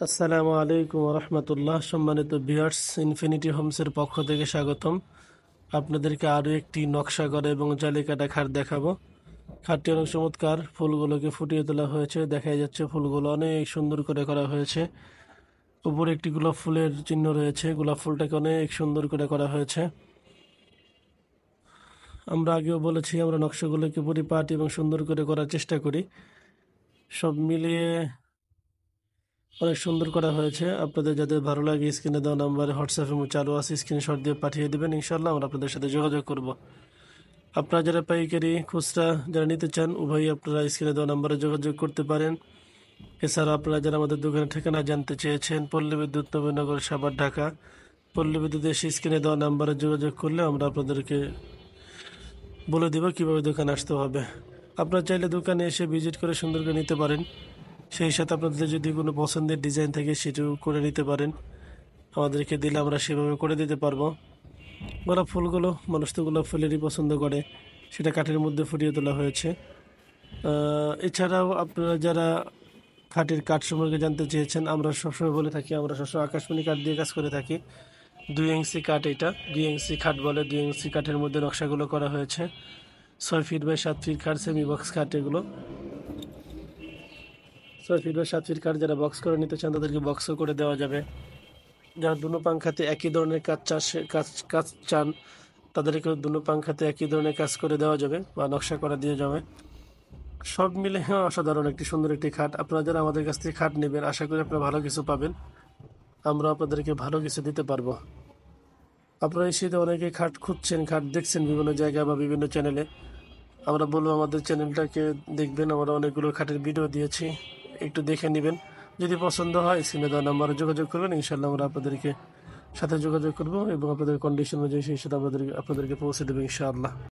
আসসালামু আলাইকুম রহমতুল্লাহ। সম্মানিত ভিউয়ার্স, ইনফিনিটি হোমসের পক্ষ থেকে স্বাগতম। আপনাদেরকে আরও একটি নকশা করা এবং জালি কাটা খাট দেখাবো। খাটটি অনেক চমৎকার, ফুলগুলোকে ফুটিয়ে তোলা হয়েছে, দেখা যাচ্ছে ফুলগুলো অনেক সুন্দর করে করা হয়েছে। উপরে একটি গোলাপ ফুলের চিহ্ন রয়েছে, গোলাপ ফুলটাকে অনেক সুন্দর করে করা হয়েছে। আমরা আগেও বলেছি, আমরা নকশাগুলোকে পরিপাটি এবং সুন্দর করে করার চেষ্টা করি। সব মিলিয়ে অনেক সুন্দর করা হয়েছে। আপনাদের যাদের ভালো লাগে স্ক্রিনে দেওয়া নাম্বারে হোয়াটসঅ্যাপে চালু আছে, স্ক্রিনশট দিয়ে পাঠিয়ে দেবেন, ইনশাল্লাহ আমরা আপনাদের সাথে যোগাযোগ করব। আপনারা যারা পাইকারি খুচরা যারা নিতে চান, উভয়ই আপনারা স্ক্রিনে দেওয়া নাম্বারে যোগাযোগ করতে পারেন। এছাড়া আপনারা যারা আমাদের দোকানের ঠিকানা জানতে চেয়েছেন, পল্লী বিদ্যুৎ, নবীনগর, সাভার, ঢাকা, পল্লী বিদ্যুৎ এসে স্ক্রিনে দেওয়া নাম্বারে যোগাযোগ করলে আমরা আপনাদেরকে বলে দেব কীভাবে দোকানে আসতে হবে। আপনারা চাইলে দোকানে এসে ভিজিট করে সুন্দর করে নিতে পারেন। সেই সাথে আপনাদের যদি কোনো পছন্দের ডিজাইন থাকে সেটাও করে নিতে পারেন, আমাদেরকে দিলে আমরা সেভাবে করে দিতে পারবো। গোলাপ ফুলগুলো মানুষ তো গোলাপ ফুলেরই পছন্দ করে, সেটা কাঠের মধ্যে ফুটিয়ে তোলা হয়েছে। এছাড়াও আপনারা যারা খাটের কাঠ সম্পর্কে জানতে চেয়েছেন, আমরা সবসময় বলে থাকি আমরা সবসময় আকাশমণি কাঠ দিয়ে কাজ করে থাকি। 2 ইঞ্চি কাঠ, এটা 2 ইঞ্চি খাট বলে। 2 ইঞ্চি কাঠের মধ্যে নকশাগুলো করা হয়েছে। 6 ফিট বাই 7 ফিট কাঠ, সেমি বক্স কাঠ এগুলো। 6 ফিট বা 7 ফিট কাঠ যারা বক্স করে নিতে চান তাদেরকে বক্সও করে দেওয়া যাবে। যারা দুনো পাংখাতে একই ধরনের কাজ চান তাদেরকে দুনো পাংখাতে একই ধরনের কাজ করে দেওয়া যাবে বা নকশা করা দিয়ে যাবে। সব মিলে অসাধারণ একটি সুন্দর একটি খাট। আপনারা যারা আমাদের কাছ থেকে খাট নেবেন, আশা করি আপনারা ভালো কিছু পাবেন, আমরা আপনাদেরকে ভালো কিছু দিতে পারবো। আপনারা এই শীতে অনেকে খাট খুঁজছেন, খাট দেখছেন বিভিন্ন জায়গায় বা বিভিন্ন চ্যানেলে। আমরা বলবো আমাদের চ্যানেলটাকে দেখবেন, আমরা অনেকগুলো খাটের ভিডিও দিয়েছি, একটু দেখে নেবেন। যদি পছন্দ হয় স্ক্রিনে দেওয়া নাম্বারে যোগাযোগ করবেন, ইনশাল্লাহ আমরা আপনাদেরকে সাথে যোগাযোগ করবো এবং আপনাদের কন্ডিশন অনুযায়ী সেই সাথে আপনাদেরকে পৌঁছে দেবো ইনশাআল্লাহ।